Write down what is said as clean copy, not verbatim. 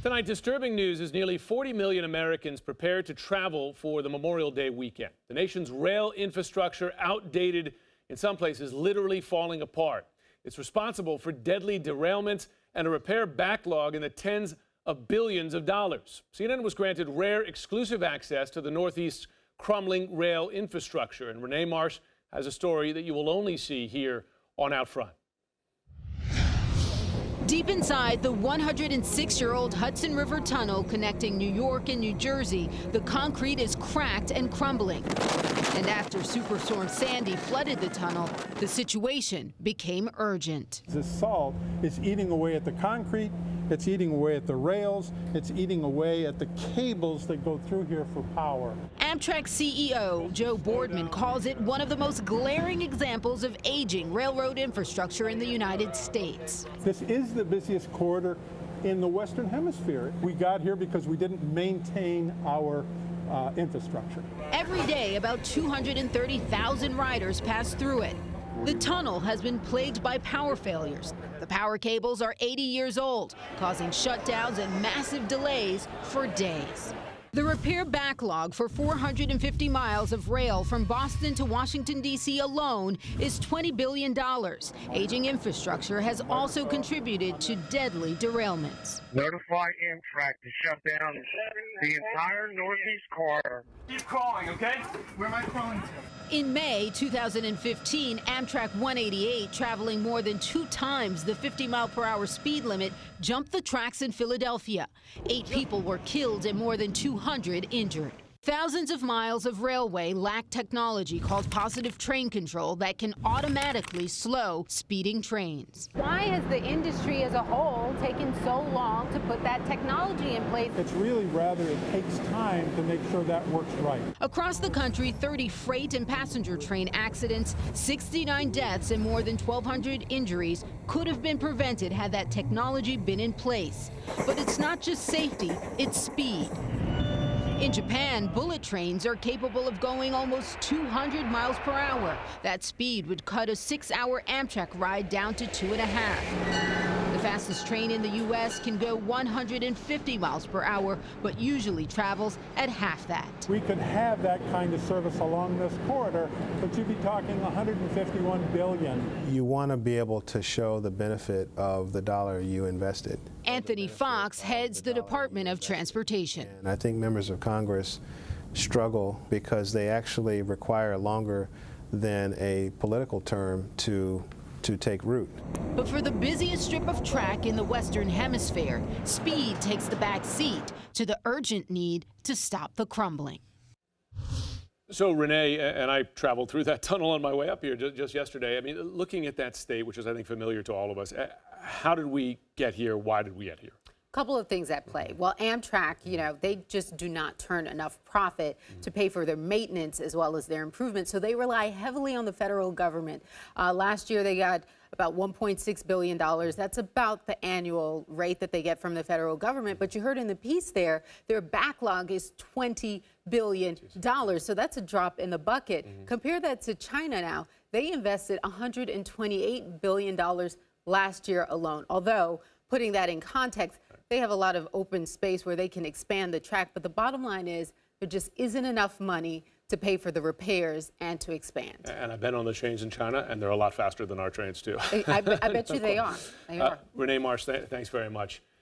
Tonight, disturbing news as nearly 40 million Americans prepare to travel for the Memorial Day weekend. The nation's rail infrastructure outdated, in some places literally falling apart. It's responsible for deadly derailments and a repair backlog in the tens of billions of dollars. CNN was granted rare exclusive access to the Northeast's crumbling rail infrastructure. And Renee Marsh has a story that you will only see here on Out Front. Deep inside the 106-year-old Hudson River Tunnel connecting New York and New Jersey, the concrete is cracked and crumbling. And after Superstorm Sandy flooded the tunnel, the situation became urgent. This salt is eating away at the concrete, it's eating away at the rails, it's eating away at the cables that go through here for power. Amtrak CEO Joe Boardman calls it one of the most glaring examples of aging railroad infrastructure in the United States. This is the busiest corridor in the Western Hemisphere. We got here because we didn't maintain our infrastructure. Every day, about 230,000 riders pass through it. The tunnel has been plagued by power failures. The power cables are 80 years old, causing shutdowns and massive delays for days. The repair backlog for 450 miles of rail from Boston to Washington, D.C. alone is $20 billion. Aging infrastructure has also contributed to deadly derailments. Notify Amtrak to shut down the entire Northeast corridor. Keep crawling, okay? Where am I crawling to? In May 2015, Amtrak 188, traveling more than 2 times the 50-mile-per-hour speed limit, jumped the tracks in Philadelphia. 8 people were killed and more than 200 injured. Thousands of miles of railway lack technology called positive train control that can automatically slow speeding trains. Why has the industry as a whole taken so long to put that technology in place? It's really rather it takes time to make sure that works right. Across the country, 30 freight and passenger train accidents, 69 deaths, and more than 1,200 injuries could have been prevented had that technology been in place. But it's not just safety, it's speed. In Japan, bullet trains are capable of going almost 200 miles per hour. That speed would cut a 6-hour Amtrak ride down to 2.5. The fastest train in the U.S. can go 150 miles per hour, but usually travels at half that. We could have that kind of service along this corridor, but you'd be talking $151 billion. You want to be able to show the benefit of the dollar you invested. Anthony Fox heads the Department of Transportation. And I think members of Congress struggle because they actually require longer than a political term to take root. But for the busiest strip of track in the Western Hemisphere, speed takes the back seat to the urgent need to stop the crumbling. So Renee and I traveled through that tunnel on my way up here just yesterday. I mean, looking at that state, which is, I think, familiar to all of us, how did we get here? Why did we get here? Couple of things at play. Well, Amtrak, they just do not turn enough profit to pay for their maintenance as well as their improvements. So they rely heavily on the federal government. Last year, they got about $1.6 billion. That's about the annual rate that they get from the federal government. But you heard in the piece there, their backlog is $20 billion. So that's a drop in the bucket. Compare that to China now. They invested $128 billion last year alone. Although, putting that in context, they have a lot of open space where they can expand the track. But the bottom line is there just isn't enough money to pay for the repairs and to expand. And I've been on the trains in China, and they're a lot faster than our trains, too. I bet you they are. They are. Renee Marsh, thanks very much.